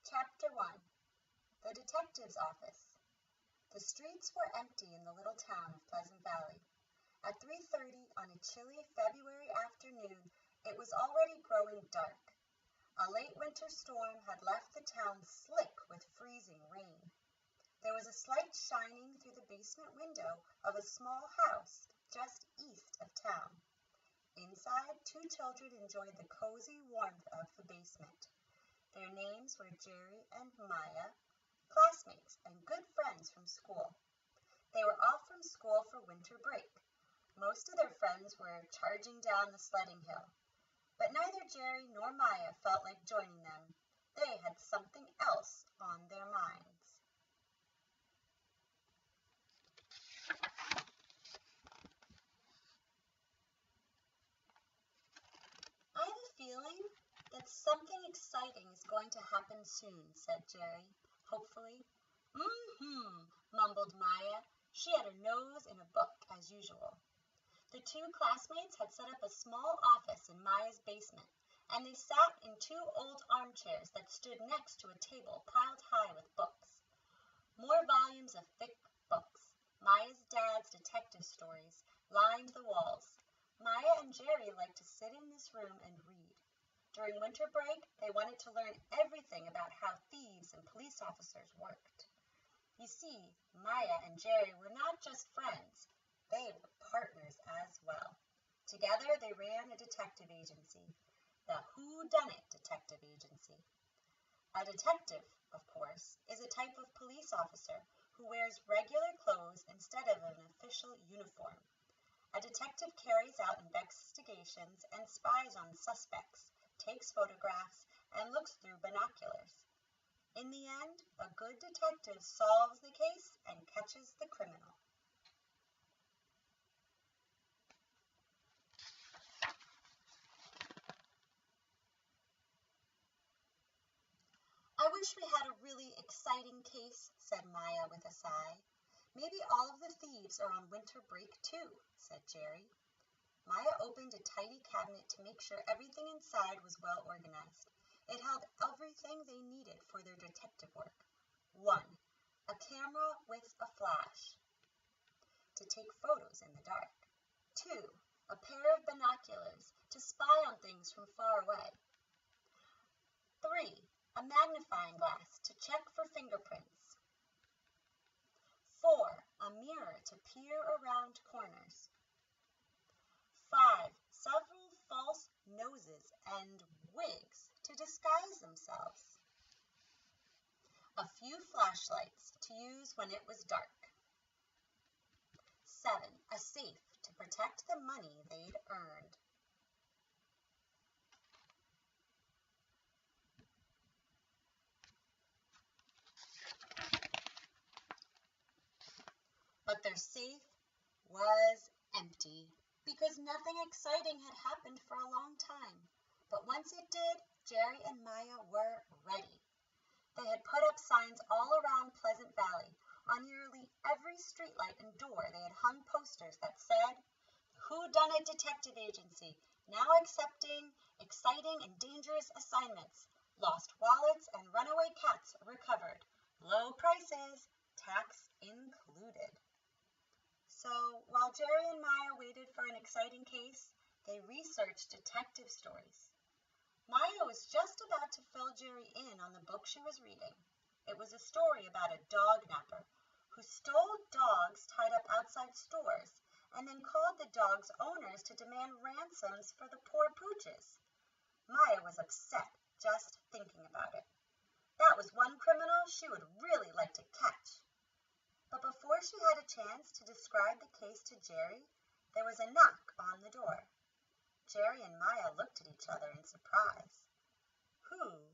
Chapter 1. The Detective's Office. The streets were empty in the little town of Pleasant Valley. At 3:30 on a chilly February afternoon, it was already growing dark. A late winter storm had left the town slick with freezing rain. There was a slight shining through the basement window of a small house just east of town. Inside, two children enjoyed the cozy warmth of the basement. Their names were Jerry and Maya, classmates and good friends from school. They were off from school for winter break. Most of their friends were charging down the sledding hill, but neither Jerry nor Maya felt like joining them. They had something else on their minds. I have a feeling that something exciting is going to happen soon, said Jerry, hopefully. Mumbled Maya. She had her nose in a book, as usual. The two classmates had set up a small office in Maya's basement, and they sat in two old armchairs that stood next to a table piled high with books. More volumes of thick books, Maya's dad's detective stories, lined the walls. Maya and Jerry liked to sit in this room and read. During winter break, they wanted to learn everything about how thieves and police officers worked. You see, Maya and Jerry were not just friends, they were partners as well. Together, they ran a detective agency, the Whodunit Detective Agency. A detective, of course, is a type of police officer who wears regular clothes instead of an official uniform. A detective carries out investigations and spies on suspects, takes photographs, and looks through binoculars. In the end, a good detective solves the case and catches the criminal. I wish we had a really exciting case, said Maya with a sigh. Maybe all of the thieves are on winter break too, said Jerry. Maya opened a tidy cabinet to make sure everything inside was well organized. It held everything they needed for their detective work. 1. A camera with a flash to take photos in the dark. 2. A pair of binoculars to spy on things from far away. 3. A magnifying glass to check for fingerprints. 4. A mirror to peer around corners. 5. Several false noses and wigs to disguise themselves. A few flashlights to use when it was dark. 7. A safe to protect the money they'd earned. But their safe was empty because nothing exciting had happened for a long time. But once it did, Jerry and Maya were ready. They had put up signs all around Pleasant Valley. On nearly every streetlight and door they had hung posters that said, Whodunit Detective Agency, now accepting exciting and dangerous assignments. Lost wallets and runaway cats recovered. Low prices, tax included. So, while Jerry and Maya waited for an exciting case, they researched detective stories. Maya was just about to fill Jerry in on the book she was reading. It was a story about a dog napper who stole dogs tied up outside stores and then called the dogs' owners to demand ransoms for the poor pooches. Maya was upset just thinking about it. That was one criminal she would really like to catch. But before she had a chance to describe the case to Jerry, there was a knock on the door. Jerry and Maya looked at each other in surprise. Who